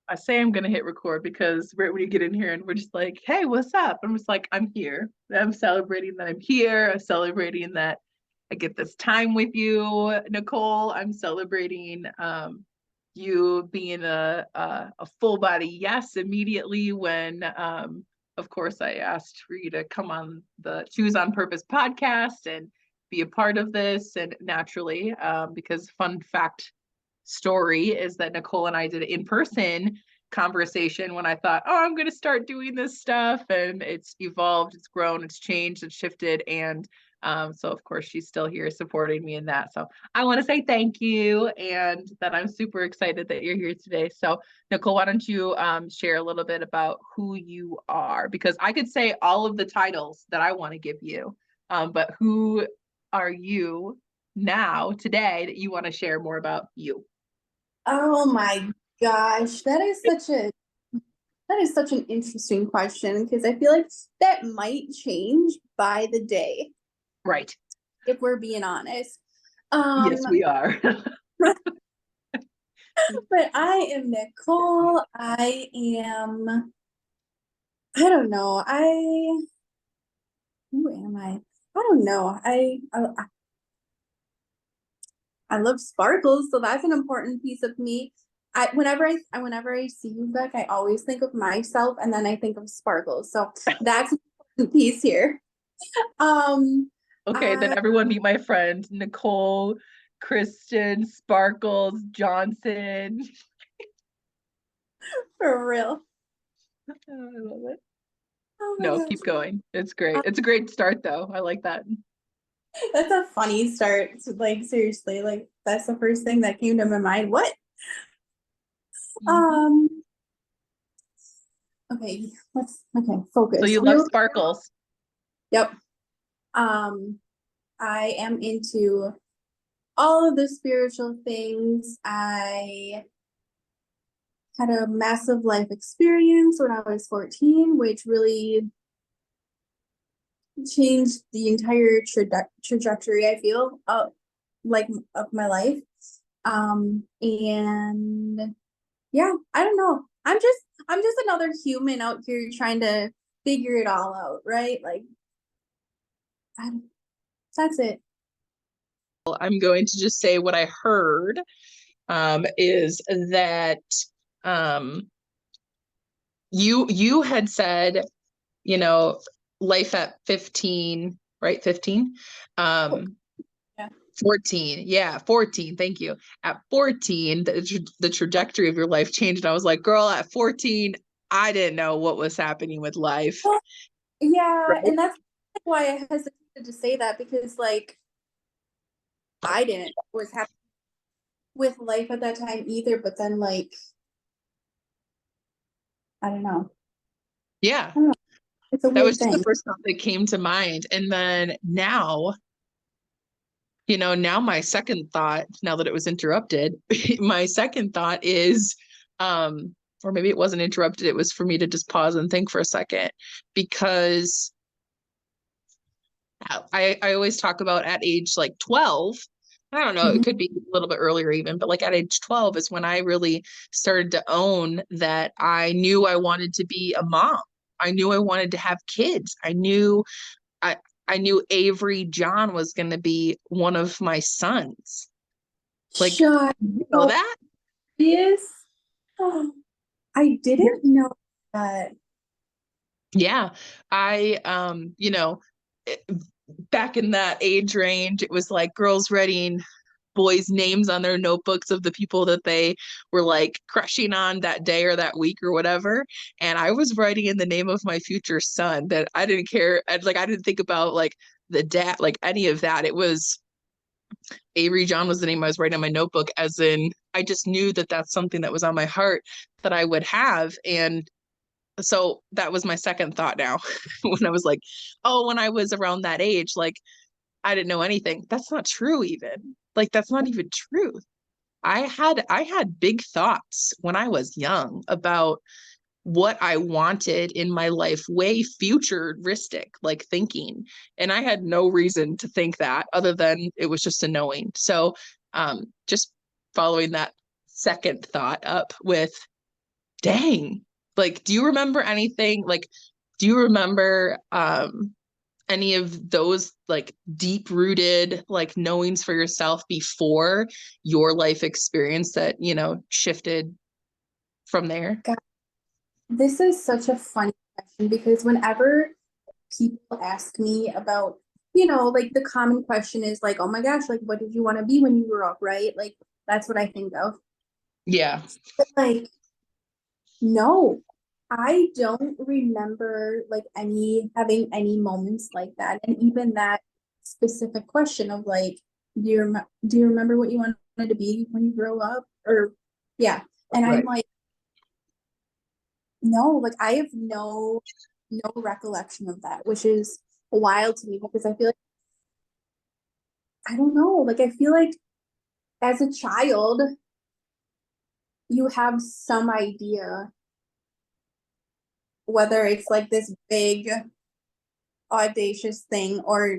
I say I'm gonna hit record because right when you get in here and we're just like, hey, what's up? I'm just like, I'm here. I'm celebrating that I'm here. I'm celebrating that I get this time with you, Nicole. I'm celebrating you being a full body yes immediately when of course I asked for you to come on the Choose on Purpose podcast and be a part of this. And naturally, because fun fact story is that Nicole and I did an in-person conversation when I thought, oh, I'm going to start doing this stuff. And it's evolved, it's grown, it's changed, it's shifted. And so, of course, she's still here supporting me in that. So I want to say thank you and that I'm super excited that you're here today. So, Nicole, why don't you share a little bit about who you are? Because I could say all of the titles that I want to give you, but who are you now, today, that you want to share more about you? Oh my gosh, that is such an interesting question because I feel like that might change by the day, Right. if we're being honest. Yes, we are. But I am Nicole. I don't know. Who am I? I don't know. I love sparkles, so that's an important piece of me. Whenever I see you, Beck, I always think of myself and then I think of sparkles. So that's an important piece here. Um, Okay, then I everyone meet my friend Nicole, Kristen, Sparkles, Johnson. for real. Oh, I love it. Oh my No, gosh. keep going. It's great. Uh, It's a great start though. I like that. That's a funny start. Like seriously, like that's the first thing that came to my mind. What? Mhm. Um, okay, let's So focus. you love Real. sparkles. Yep. Um, I am into all of the spiritual things. I had a massive life experience when I was 14, which really changed the entire trajectory, I feel, of my life. And yeah, I don't know. I'm just another human out here trying to figure it all out, right? Like, I, that's it. I'm going to just say what I heard is that um, you had said, you know, life at 15, right? 15. Oh, Um, yeah. 14. Yeah, 14. Thank you. At 14, the trajectory of your life changed. And I was like, girl, at 14, I didn't know what was happening with life. Well, yeah, Right. and that's why I hesitated to say that because, like, I didn't know what was happening with life at that time either. But then, like, I don't know. Yeah. I don't know. It's a That was weird just the thing. first thought that came to mind. And then now, now my second thought, now that it was interrupted, my second thought is, or maybe it wasn't interrupted, it was for me to just pause and think for a second, because I always talk about at age like 12. I don't know, it Mhm. could be a little bit earlier even, but like at age 12 is when I really started to own that I knew I wanted to be a mom. I knew I wanted to have kids. I I knew Avery John was going to be one of my sons. Like, Shut you know up. that? Yes. Oh, I Yeah. didn't know that. Yeah. I it- back in that age range, it was like girls writing boys' names on their notebooks of the people that they were like crushing on that day or that week or whatever. And I was writing in the name of my future son that I didn't care. I didn't think about like the dad, like any of that. It was Avery John was the name I was writing on my notebook, as in I just knew that that's something that was on my heart that I would have. And so that was my second thought now when I was like, oh, when I was around that age, like I didn't know anything. That's not true, even. Like that's not even true. I had big thoughts when I was young about what I wanted in my life, way futuristic, like thinking. And I had no reason to think that other than it was just a knowing. So just following that second thought up with Dang. Like, do you remember anything? Like, do you remember any of those like deep rooted like knowings for yourself before your life experience that, you know, shifted from there? God, this is such a funny question because whenever people ask me about, like the common question is like, oh my gosh, like what did you want to be when you grew up, right? Like that's what I think of. Yeah. But like, no, I don't remember like having any moments like that. And even that specific question of like, do you remember what you wanted to be when you grow up? Or yeah. And I'm Right. like, no, like I have no recollection of that, which is wild to me because I feel like I don't know, like I feel like as a child, you have some idea whether it's like this big audacious thing or,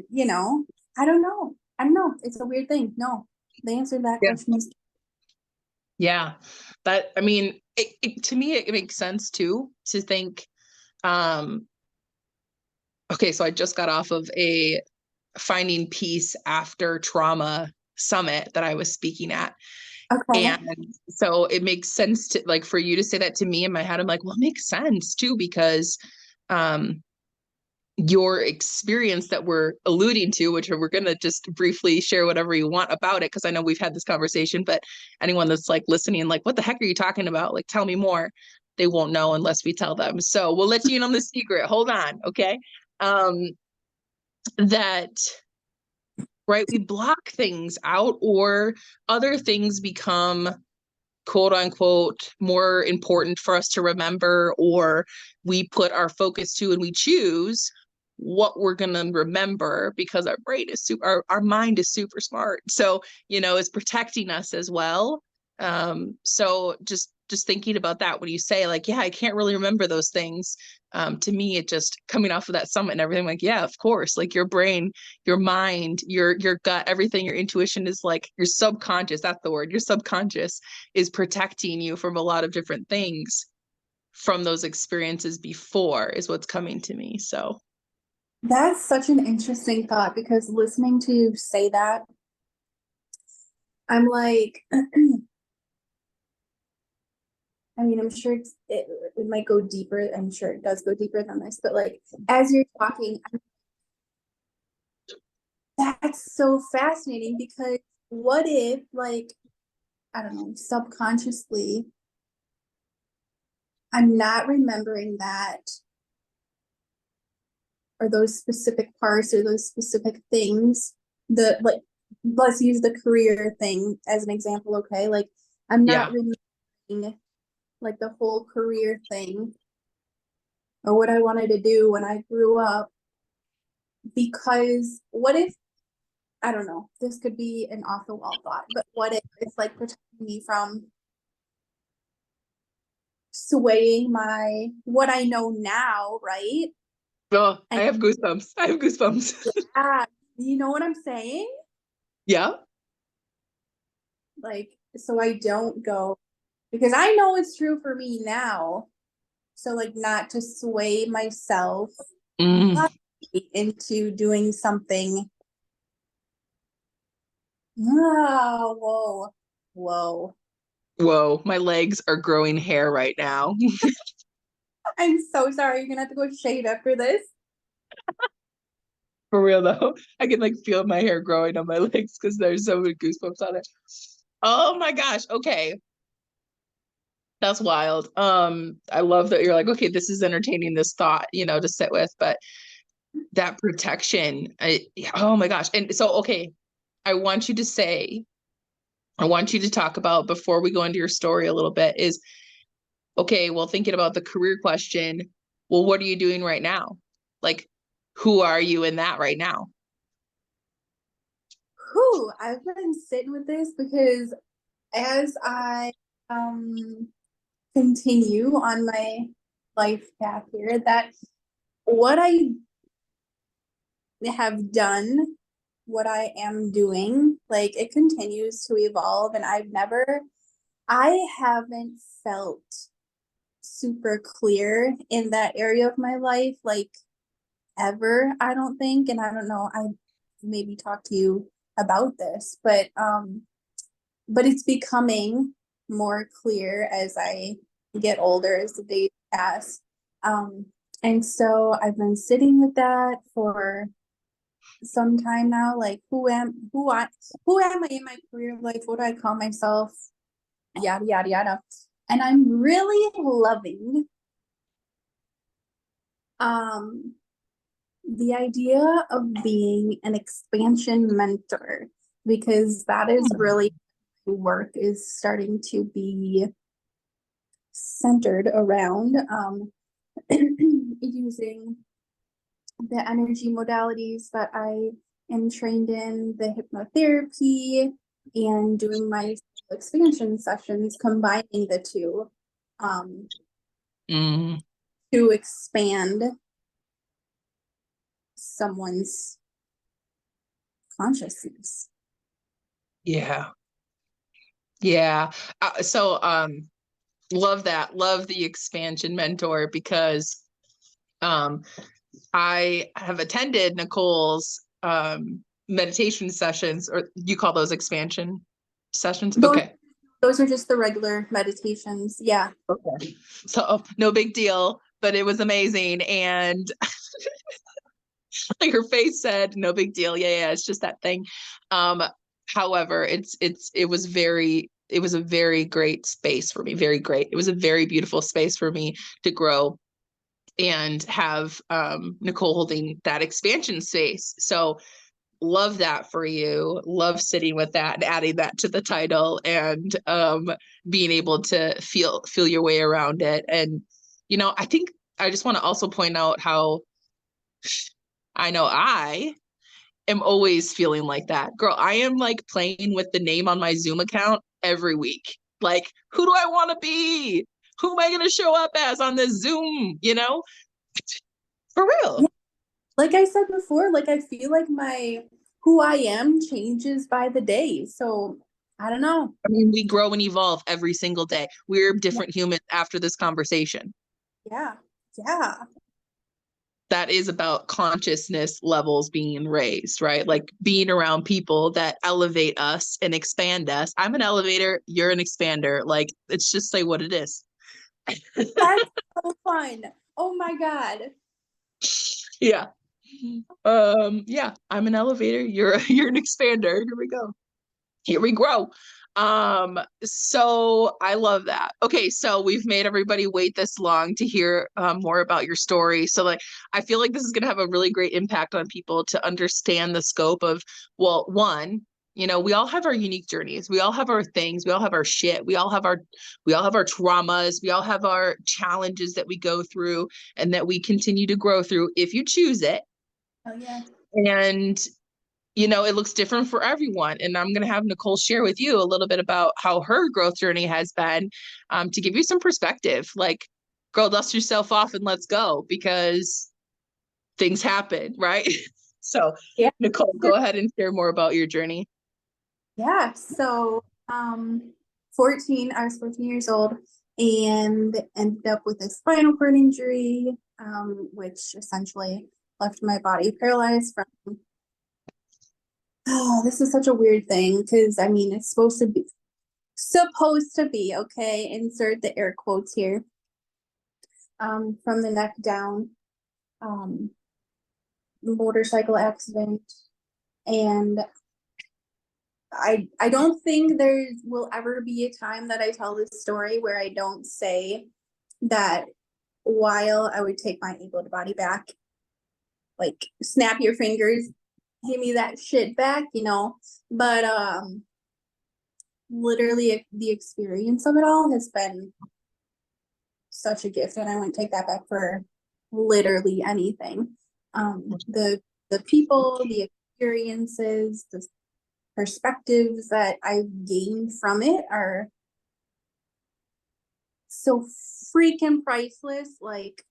I don't know. I don't know. It's a weird thing. No, the answer to that Yeah. question is Yeah. But I mean, to me, it makes sense too to think, um, okay, so I just got off of a finding peace after trauma summit that I was speaking at. okay. And so it makes sense to like for you to say that to me in my head. I'm like, well, it makes sense too, because um your experience that we're alluding to, which we're going to just briefly share whatever you want about it, because I know we've had this conversation, but anyone that's like listening, like, what the heck are you talking about? Like, tell me more. They won't know unless we tell them. So we'll let you in on the secret. Hold on. Okay. Um, that right, we block things out or other things become quote unquote more important for us to remember, or we put our focus to and we choose what we're going to remember because our brain is super, our mind is super smart, so you know it's protecting us as well. So just thinking about that when you say like, yeah, I can't really remember those things. To me, it just coming off of that summit and everything, like, yeah, of course, like your brain, your mind, your gut, everything, your intuition is like your subconscious, that's the word, your subconscious is protecting you from a lot of different things from those experiences before is what's coming to me. So That's such an interesting thought because listening to you say that, I'm like, I mean, I'm sure it might go deeper. I'm sure it does go deeper than this, but like as you're talking, that's so fascinating because what if like, I don't know, subconsciously, I'm not remembering that or those specific parts or those specific things. The like, let's use the career thing as an example, okay? Like, I'm not yeah. remembering like the whole career thing or what I wanted to do when I grew up because what if I don't know, this could be an off the wall thought, but what if it's like protecting me from swaying my what I know now, right? Oh, I And have goosebumps. I have goosebumps. yeah, you know what I'm saying? Yeah. Like, so I don't go because I know it's true for me now. So, like, not to sway myself Mm. into doing something. Oh, whoa, whoa. Whoa, my legs are growing hair right now. I'm so sorry. You're gonna have to go shave after this. For real though. I can like feel my hair growing on my legs because there's so many goosebumps on it. Oh my gosh. Okay. That's wild. I love that you're like, okay, this is entertaining, this thought, you know, to sit with, but that protection, oh my gosh. And so, okay, I want you to say, I want you to talk about before we go into your story a little bit is, okay, well, thinking about the career question, well, what are you doing right now? Like, who are you in that right now? Whew, I've been sitting with this because as I continue on my life path here, that what I have done, what I am doing, like it continues to evolve, and I haven't felt super clear in that area of my life, like ever, I don't think. And I don't know, I maybe talked to you about this, but it's becoming more clear as I get older, as the days pass. Um, and so I've been sitting with that for some time now, like who am I in my career life? What do I call myself? Yada yada yada. And I'm really loving the idea of being an expansion mentor, because that is really work is starting to be centered around using the energy modalities that I am trained in, the hypnotherapy, and doing my expansion sessions, combining the two to expand someone's consciousness. Yeah. Yeah. Love that. Love the expansion mentor, because I have attended Nicole's meditation sessions, or you call those expansion sessions? Okay. Those are just the regular meditations. Yeah. Okay. So no big deal, but it was amazing. And like her face said, no big deal. Yeah, it's just that thing. However, it was a very great space for me. Very great. It was a very beautiful space for me to grow and have Nicole holding that expansion space. So love that for you. Love sitting with that and adding that to the title, and being able to feel your way around it. And I think I just want to also point out how I know I am always feeling like that. Girl, I am like playing with the name on my Zoom account every week. Like, who do I want to be? Who am I going to show up as on this Zoom? For real. Yeah. Like I said before, like I feel like who I am changes by the day. So I don't know. I mean, we grow and evolve every single day. We're different humans after this conversation. Yeah. Yeah. That is about consciousness levels being raised, right? Like being around people that elevate us and expand us. I'm an elevator, you're an expander. Like, it's just like what it is. That's so fun. Oh my God. Yeah. Yeah, I'm an elevator, you're an expander. Here we go. Here we grow. So I love that. Okay, so we've made everybody wait this long to hear more about your story. So like, I feel like this is going to have a really great impact on people to understand the scope of, well, one, we all have our unique journeys. We all have our things. We all have our shit. We all have our traumas. We all have our challenges that we go through and that we continue to grow through if you choose it. Oh yeah. And it looks different for everyone. And I'm going to have Nicole share with you a little bit about how her growth journey has been, to give you some perspective. Like, girl, dust yourself off and let's go, because things happen, right? So, Yeah. Nicole, go ahead and share more about your journey. Yeah. So, I was 14 years old and ended up with a spinal cord injury, which essentially left my body paralyzed from. Oh, this is such a weird thing because I mean it's supposed to be okay. Insert the air quotes here. From the neck down, motorcycle accident, and I don't think there will ever be a time that I tell this story where I don't say that while I would take my able-bodied body back, like snap your fingers, give me that shit back, but literally the experience of it all has been such a gift, and I wouldn't take that back for literally anything. The people, the experiences, the perspectives that I've gained from it are so freaking priceless. Like,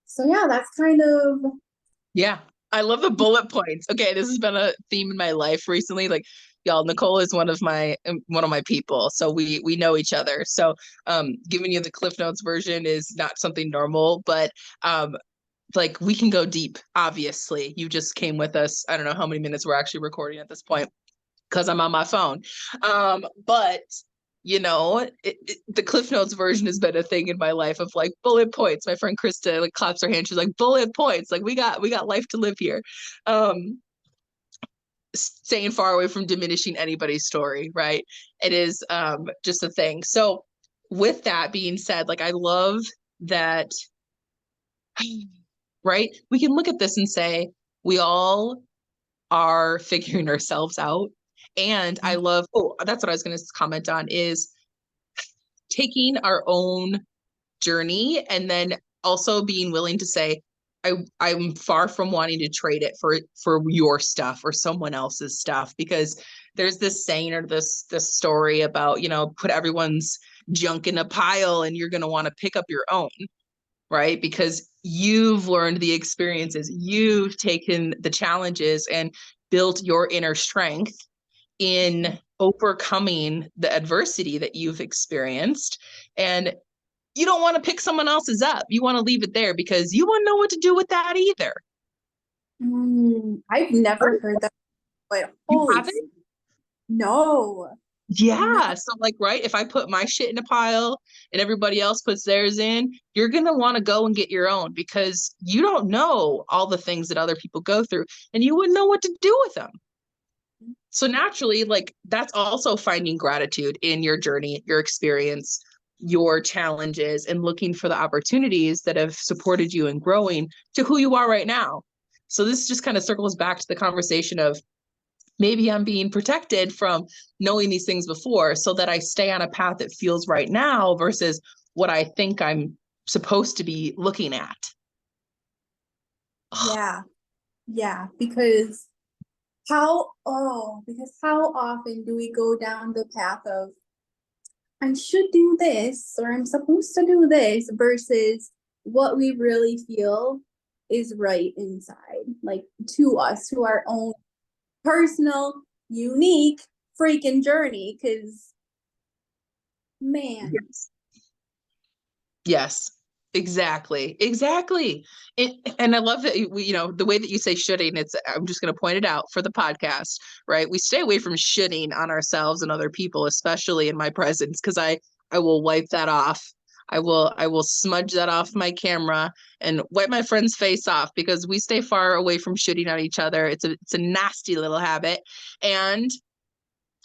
so yeah, that's kind of. Yeah. I love the bullet points. Okay, this has been a theme in my life recently. Like, y'all, Nicole is one of my people, so we know each other. So giving you the Cliff Notes version is not something normal, but like we can go deep. Obviously, you just came with us. I don't know how many minutes we're actually recording at this point because I'm on my phone. But you know, the Cliff Notes version has been a thing in my life of like bullet points. My friend Krista like claps her hand. She's like, bullet points. Like we got life to live here. Staying far away from diminishing anybody's story, right? It is just a thing. So with that being said, like I love that, right? We can look at this and say we all are figuring ourselves out. And I love, oh, that's what I was going to comment on is taking our own journey and then also being willing to say, I'm far from wanting to trade it for your stuff or someone else's stuff, because there's this saying or this story about, you know, put everyone's junk in a pile and you're going to want to pick up your own, right? Because you've learned the experiences, you've taken the challenges and built your inner strength in overcoming the adversity that you've experienced. And you don't want to pick someone else's up. You want to leave it there because you wouldn't know what to do with that either. I've never heard that, but You holy haven't? no. No. Yeah. So like, right, if I put my shit in a pile and everybody else puts theirs in, you're going to want to go and get your own because you don't know all the things that other people go through and you wouldn't know what to do with them. So naturally, like that's also finding gratitude in your journey, your experience, your challenges, and looking for the opportunities that have supported you in growing to who you are right now. So this just kind of circles back to the conversation of maybe I'm being protected from knowing these things before so that I stay on a path that feels right now versus what I think I'm supposed to be looking at. Yeah. Yeah. Because how often do we go down the path of I should do this or I'm supposed to do this versus what we really feel is right inside, like to us, to our own personal, unique freaking journey. Because, man, Yes. Yes, exactly. And I love that you know the way that you say shoulding. It's I'm just going to point it out for the podcast, right? We stay away from shitting on ourselves and other people, especially in my presence, because I will wipe that off. I will smudge that off my camera and wipe my friend's face off because we stay far away from shitting on each other. It's a nasty little habit, and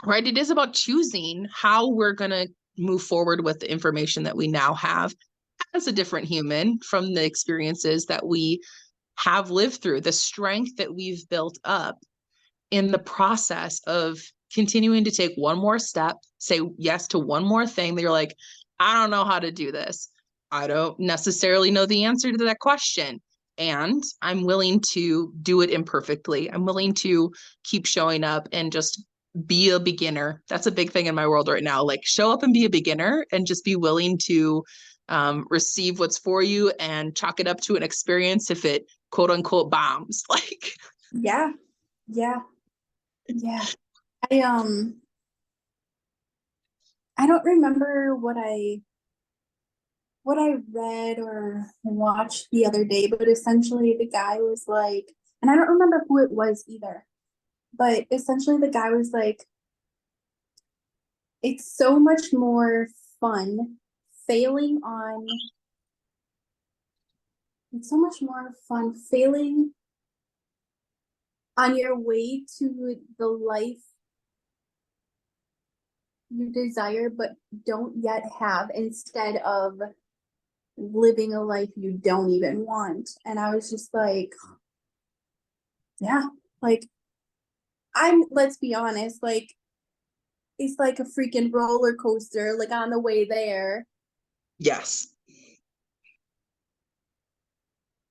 right, it is about choosing how we're going to move forward with the information that we now have as a different human from the experiences that we have lived through, the strength that we've built up in the process of continuing to take one more step, say yes to one more thing that you're like, I don't know how to do this. I don't necessarily know the answer to that question. And I'm willing to do it imperfectly. I'm willing to keep showing up and just be a beginner. That's a big thing in my world right now. Like show up and be a beginner and just be willing to receive what's for you and chalk it up to an experience if it quote unquote bombs. Like, yeah, yeah, yeah. I I don't remember what I read or watched the other day, but essentially the guy was like, and I don't remember who it was either, but essentially the guy was like, it's so much more fun failing on, it's so much more fun failing on your way to the life you desire but don't yet have instead of living a life you don't even want. And I was just like, yeah, like let's be honest, like it's like a freaking roller coaster, like on the way there. yes.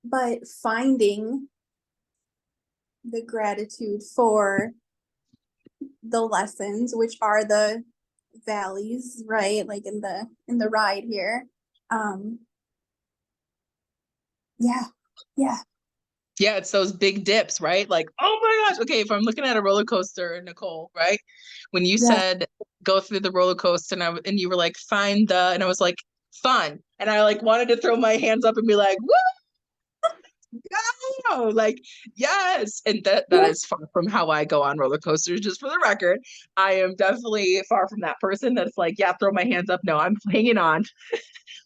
But finding the gratitude for the lessons, which are the valleys, right? Like in the ride here. Um, yeah, yeah. Yeah, it's those big dips, right? Like, oh my gosh. Okay, if I'm looking at a roller coaster, Nicole, right? When you Yeah. said go through the roller coaster and you were like, find the, and I was like, fun. And I like wanted to throw my hands up and be like, woo, like, yes. And that Yeah. is far from how I go on roller coasters, just for the record. I am definitely far from that person that's like, yeah, throw my hands up. No, I'm hanging on.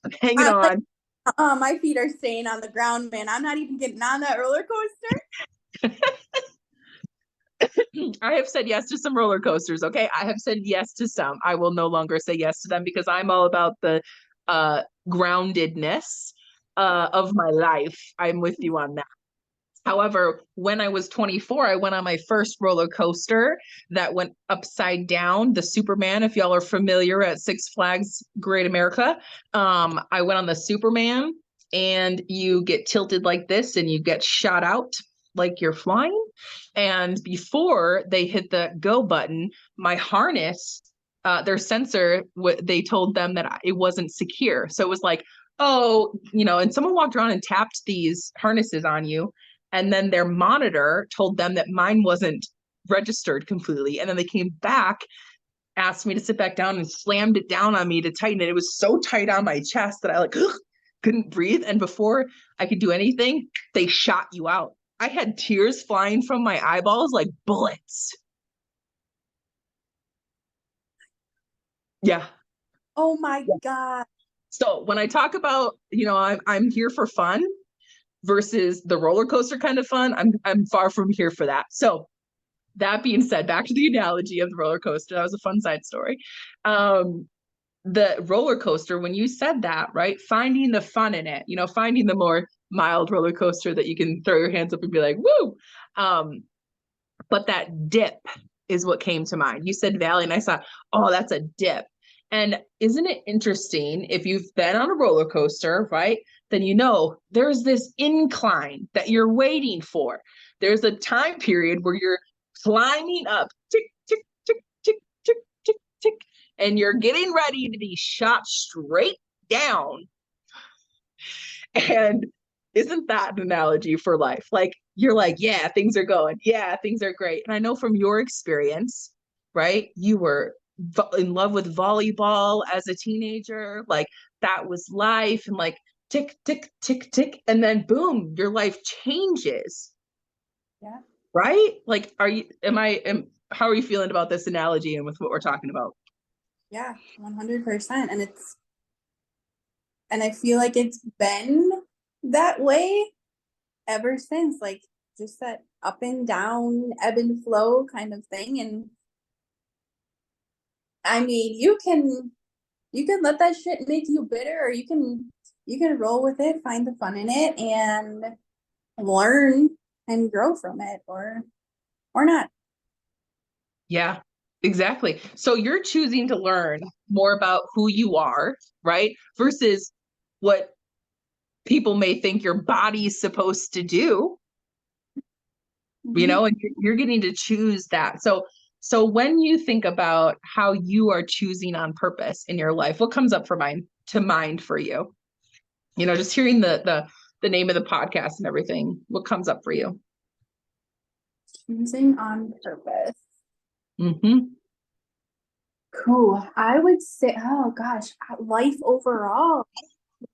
I'm hanging I'm like, on. my feet are staying on the ground, man. I'm not even getting on that roller coaster. I have said yes to some roller coasters. Okay. I have said yes to some. I will no longer say yes to them because I'm all about the groundedness of my life. I'm with you on that. However, when I was 24, I went on my first roller coaster that went upside down, the Superman. If y'all are familiar at Six Flags Great America, I went on the Superman, and you get tilted like this and you get shot out like you're flying. And before they hit the go button, my harness, their sensor, they told them that it wasn't secure. So it was like, oh, and someone walked around and tapped these harnesses on you, and then their monitor told them that mine wasn't registered completely. And then they came back, asked me to sit back down, and slammed it down on me to tighten it. It was so tight on my chest that I like couldn't breathe. And before I could do anything, they shot you out. I had tears flying from my eyeballs like bullets. Yeah. Oh my God. So when I talk about, I'm here for fun versus the roller coaster kind of fun, I'm far from here for that. So that being said, back to the analogy of the roller coaster. That was a fun side story. The roller coaster, when you said that, right? Finding the fun in it, finding the more mild roller coaster that you can throw your hands up and be like, woo. But that dip is what came to mind. You said valley, and I thought, oh, that's a dip. And isn't it interesting if you've been on a roller coaster, right? Then there's this incline that you're waiting for. There's a time period where you're climbing up, tick, tick, tick, tick, tick, tick, tick, and you're getting ready to be shot straight down. And isn't that an analogy for life? Like, you're like, yeah, things are going. Yeah, things are great. And I know from your experience, right? You were in love with volleyball as a teenager. Like, that was life. And like, tick, tick, tick, tick. And then boom, your life changes. Yeah. Right? Like, how are you feeling about this analogy and with what we're talking about? Yeah, 100%. And I feel like it's been that way ever since, like just that up and down, ebb and flow kind of thing. And I mean, you can let that shit make you bitter, or you can roll with it, find the fun in it, and learn and grow from it, or not. Yeah, exactly. So you're choosing to learn more about who you are, right? Versus what people may think your body's supposed to do, Mhm. and you're getting to choose that. So when you think about how you are choosing on purpose in your life, what comes up to mind for you? Just hearing the name of the podcast and everything, what comes up for you? Choosing on purpose. Mm-hmm. Cool. I would say, oh gosh, life overall.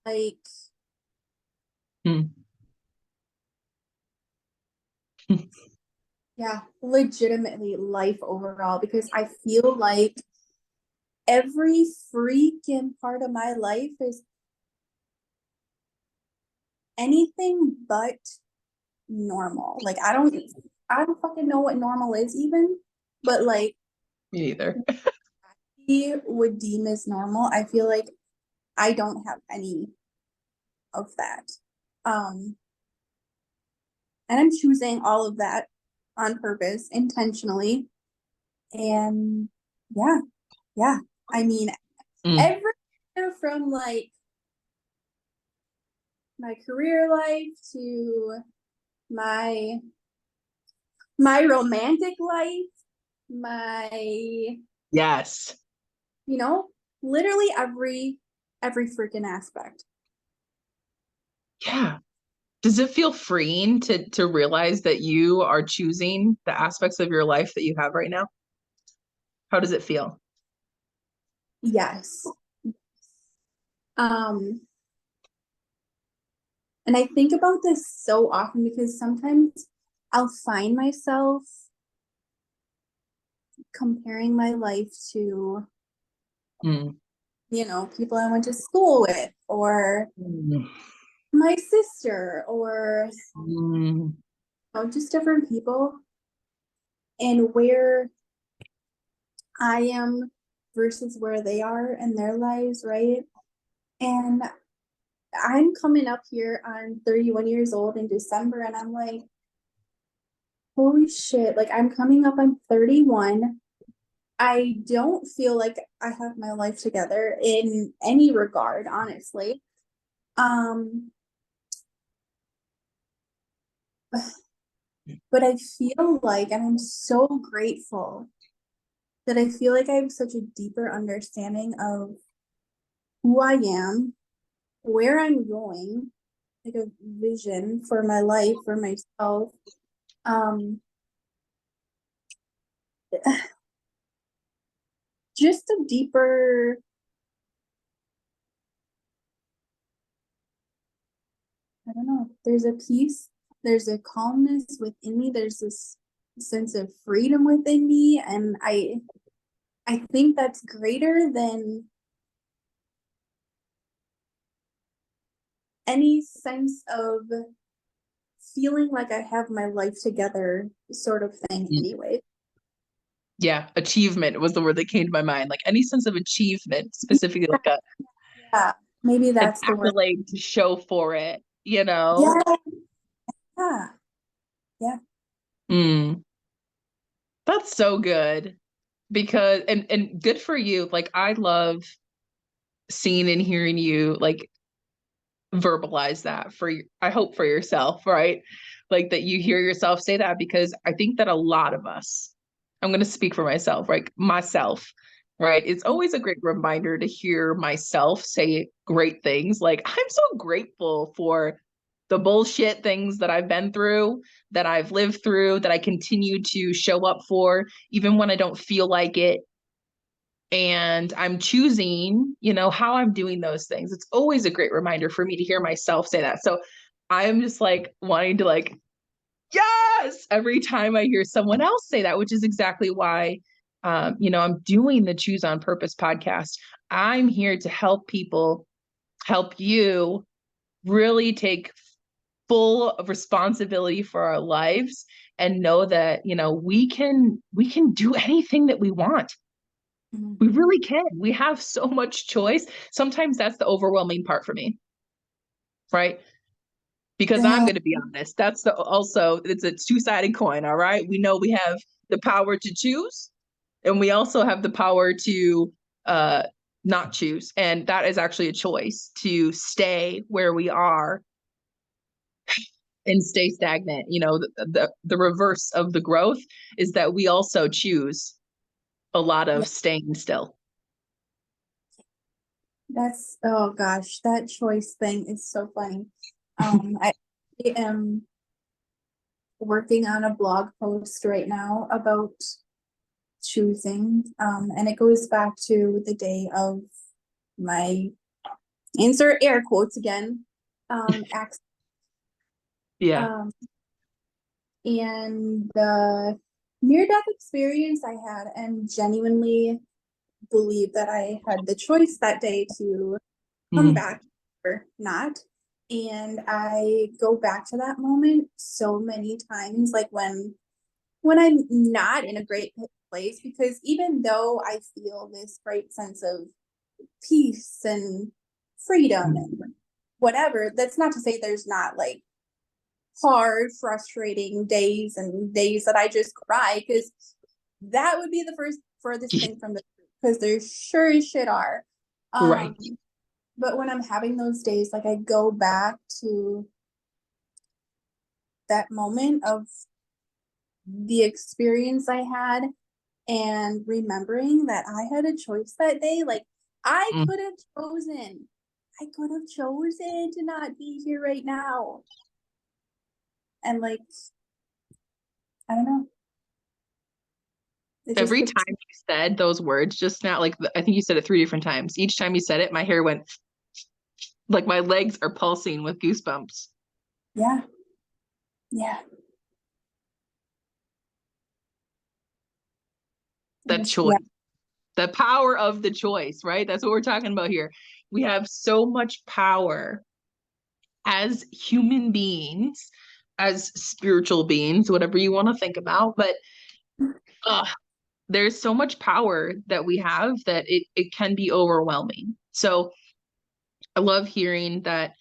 Like, Hmm. yeah, legitimately life overall, because I feel like every freaking part of my life is anything but normal. Like, I don't fucking know what normal is even, but like Me neither. he would deem as normal. I feel like I don't have any of that. Um, and I'm choosing all of that on purpose, intentionally. And yeah, yeah. I mean, Mm. everywhere from like my career life to my my romantic life, my Yes. you know, literally every freaking aspect. Yeah. Does it feel freeing to realize that you are choosing the aspects of your life that you have right now? How does it feel? Yes. Um, and I think about this so often because sometimes I'll find myself comparing my life to, Mm. people I went to school with, or Mm. my sister, or Mm. just different people, and where I am versus where they are in their lives, right? And I'm coming up here on 31 years old in December, and I'm like, holy shit, like I'm coming up on 31. I don't feel like I have my life together in any regard, honestly. Um, but I feel like, and I'm so grateful that I feel like I have such a deeper understanding of who I am, where I'm going, like a vision for my life, for myself. Um, just a deeper, I don't know, there's a peace, there's a calmness within me, there's this sense of freedom within me, and I think that's greater than any sense of feeling like I have my life together sort of thing Mm. anyway. Yeah, achievement was the word that came to my mind. Like any sense of achievement, specifically like Yeah, maybe an that's the word. accolade to show for it, you know? Yeah, yeah, yeah. Mm. That's so good because and good for you. Like I love seeing and hearing you like verbalize that for I hope for yourself, right? Like that you hear yourself say that because I think that a lot of us, I'm going to speak for myself, right? Myself, right? It's always a great reminder to hear myself say great things. Like I'm so grateful for the bullshit things that I've been through, that I've lived through, that I continue to show up for, even when I don't feel like it, and I'm choosing, how I'm doing those things. It's always a great reminder for me to hear myself say that. So I'm just like wanting to like, yes, every time I hear someone else say that, which is exactly why, I'm doing the Choose on Purpose podcast. I'm here to help people, help you really take full responsibility for our lives and know that, we can do anything that we want. We Mhm. really can. We have so much choice. Sometimes that's the overwhelming part for me, right? Because I'm Yeah, going to be honest, that's it's a two-sided coin, all right? We know we have the power to choose, and we also have the power to uh not choose. And that is actually a choice to stay where we are and stay stagnant. The reverse of the growth is that we also choose a lot yeah. of staying still. That's, oh gosh, that choice thing is so funny. I am working on a blog post right now about choosing, and it goes back to the day of my, insert air quotes again, accident. Yeah. Um, and the near-death experience I had, and genuinely believe that I had the choice that day to come Mhm. back or not. And I go back to that moment so many times, like when I'm not in a great place, because even though I feel this great sense of peace and freedom and whatever, that's not to say there's not like hard, frustrating days and days that I just cry, because that would be the furthest thing from the truth, because there sure as shit are. Right. Um, but when I'm having those days, like I go back to that moment of the experience I had and remembering that I had a choice that day. Like Mm. I could have chosen to not be here right now. And like, I don't know. It just Every puts, time you said those words just now, like I think you said it 3 different times. Each time you said it, my hair went like my legs are pulsing with goosebumps. yeah, yeah. That choice, Yeah. the power of the choice, right? That's what we're talking about here. We have so much power as human beings, as spiritual beings, whatever you want to think about. But uh, there's so much power that we have that it can be overwhelming. So I love hearing that,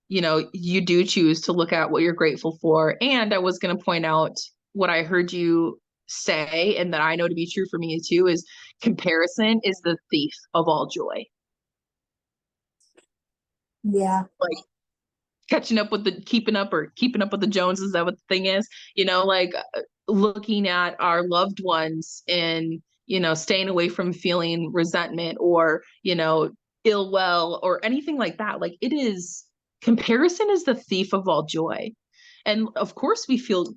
you do choose to look at what you're grateful for. And I was going to point out what I heard you say, and that I know to be true for me too, is comparison is the thief of all joy. Yeah. Like keeping up with the Joneses, is that what the thing is? Looking at our loved ones and, staying away from feeling resentment or, ill well or anything like that. Like comparison is the thief of all joy. And of course we feel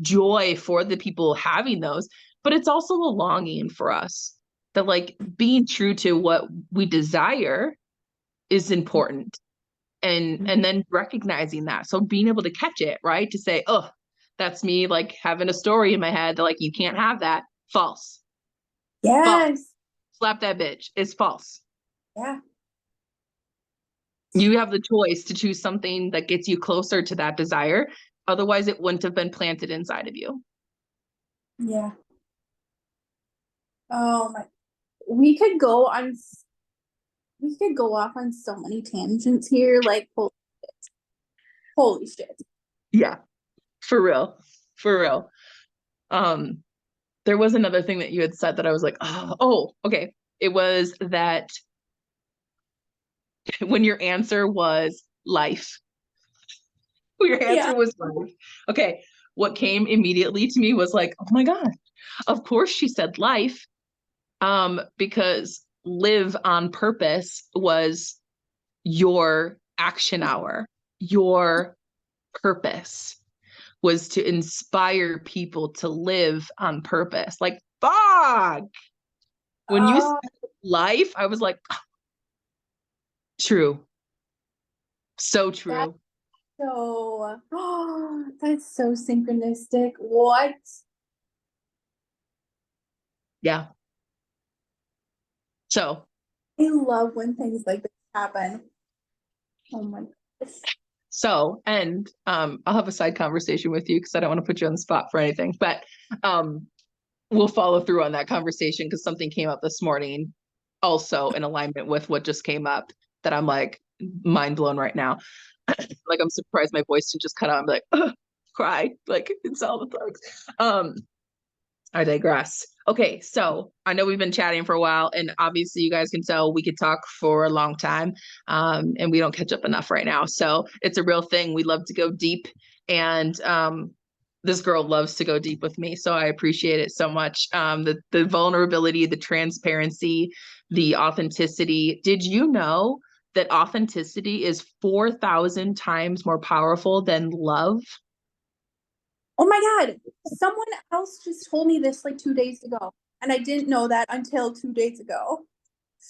joy for the people having those, but it's also a longing for us that like being true to what we desire is important, and then recognizing that. So being able to catch it, right? To say, oh, that's me like having a story in my head that like you can't have that. False. False. Yes. Slap that bitch. It's false. Yeah. You have the choice to choose something that gets you closer to that desire. Otherwise, it wouldn't have been planted inside of you. Yeah. Oh my. We could go on. We could go off on so many tangents here. Like, holy shit. Yeah, for real. For real. There was another thing that you had said that I was like, oh, okay. It was that when your answer was life. Your answer was life. Okay. What came immediately to me was like, oh my God, of course she said life. Because live on purpose was your action hour. Your purpose was to inspire people to live on purpose. Like, fuck. When you said life, I was like, true. So true. That's so synchronistic. What? Yeah. So I love when things like this happen. Oh my goodness. So, and I'll have a side conversation with you because I don't want to put you on the spot for anything, but we'll follow through on that conversation because something came up this morning also in alignment with what just came up that I'm like mind blown right now. Like I'm surprised my voice didn't just cut out. I'm like, cry, like it's all the thugs. I digress. Okay, so I know we've been chatting for a while, and obviously you guys can tell we could talk for a long time, and we don't catch up enough right now. So it's a real thing. We love to go deep, and this girl loves to go deep with me, so I appreciate it so much. The vulnerability, the transparency, the authenticity. Did you know that authenticity is 4,000 times more powerful than love? Oh my God. Someone else just told me this like 2 days ago, and I didn't know that until 2 days ago.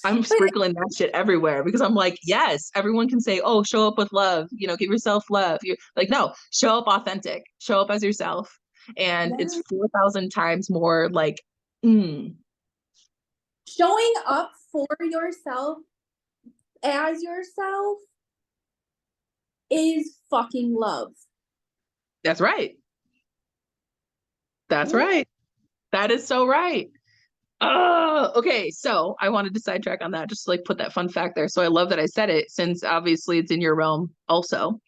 I'm sprinkling that shit everywhere because I'm like, yes, everyone can say, oh, show up with love, give yourself love. You're like, no, show up authentic, show up as yourself. And it's 4,000 times more like, showing up for yourself as yourself is fucking love. That's right. That's right. That is so right. Oh, okay. So I wanted to sidetrack on that, just to like put that fun fact there. So I love that I said it since obviously it's in your realm also.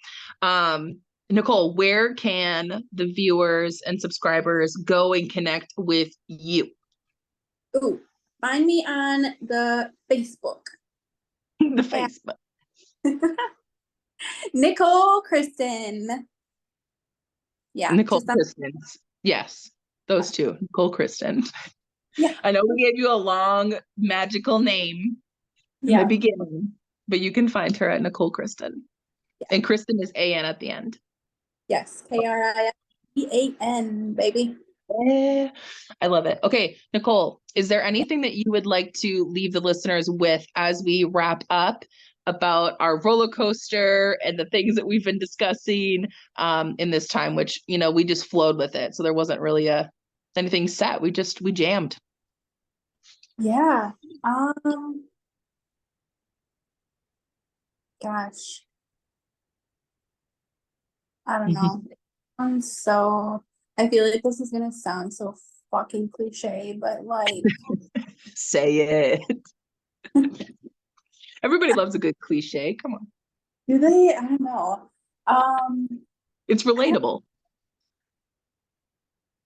Nicole, where can the viewers and subscribers go and connect with you? Ooh, find me on the Facebook. The Facebook. Nicole Kristen. Yeah. Nicole Kristen. Yes, those two. Nicole Kristen. Yeah. I know we gave you a long magical name in the beginning, but you can find her at Nicole Kristen. Yeah. And Kristen is AN at the end. Yes, Kristean, baby. Yeah, I love it. Okay, Nicole, is there anything that you would like to leave the listeners with as we wrap up about our roller coaster and the things that we've been discussing in this time, which, we just flowed with it. So there wasn't really anything set. We jammed. Yeah. Gosh, I don't know. I feel like this is gonna sound so fucking cliche, but like, Say it. Everybody loves a good cliche. Come on. do they? I don't know. Um, It's relatable.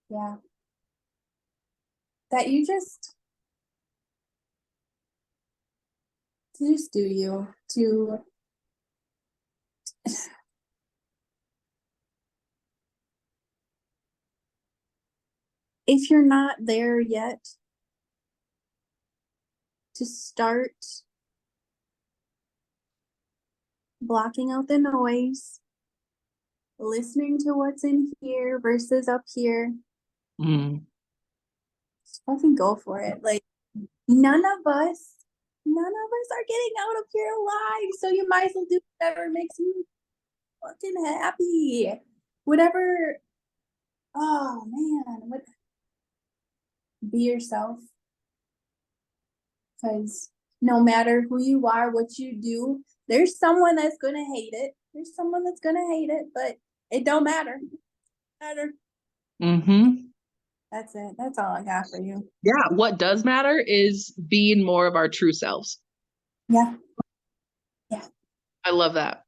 yeah. That you just do you to if you're not there yet, to start blocking out the noise, listening to what's in here versus up here. Mm. Just fucking go for it. Like none of us are getting out of here alive. So you might as well do whatever makes you fucking happy. Whatever. Oh man, be yourself. Because no matter who you are, what you do, there's someone that's gonna hate it. There's someone that's gonna hate it, but it don't matter. Matter. Mm-hmm. That's it. That's all I got for you. Yeah, what does matter is being more of our true selves. Yeah. Yeah. I love that.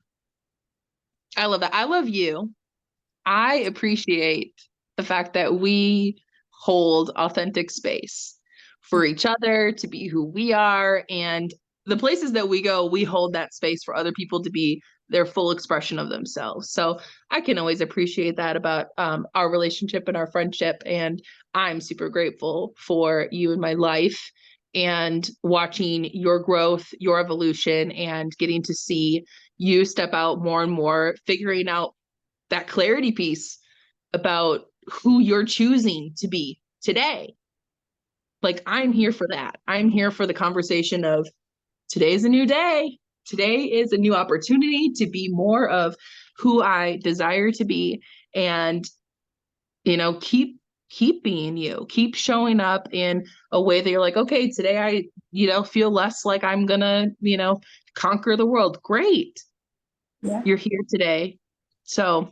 I love that. I love you. I appreciate the fact that we hold authentic space for each other to be who we are. And the places that we go, we hold that space for other people to be their full expression of themselves. So I can always appreciate that about our relationship and our friendship. And I'm super grateful for you in my life and watching your growth, your evolution, and getting to see you step out more and more, figuring out that clarity piece about who you're choosing to be today. Like, I'm here for that. I'm here for the conversation of today's a new day. Today is a new opportunity to be more of who I desire to be. And, keep being you, keep showing up in a way that you're like, okay, today I, feel less like I'm gonna, conquer the world. Great. Yeah. You're here today. So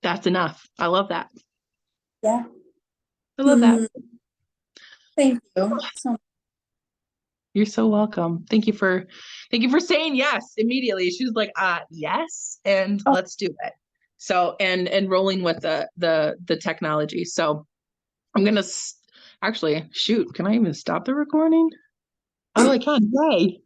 that's enough. I love that. Yeah. I love that. Thank you so much. You're so welcome. Thank you for saying yes immediately. She was like, yes, and Oh, let's do it. So, and rolling with the technology. So I'm gonna actually shoot. Can I even stop the recording? Oh, I can. Yay.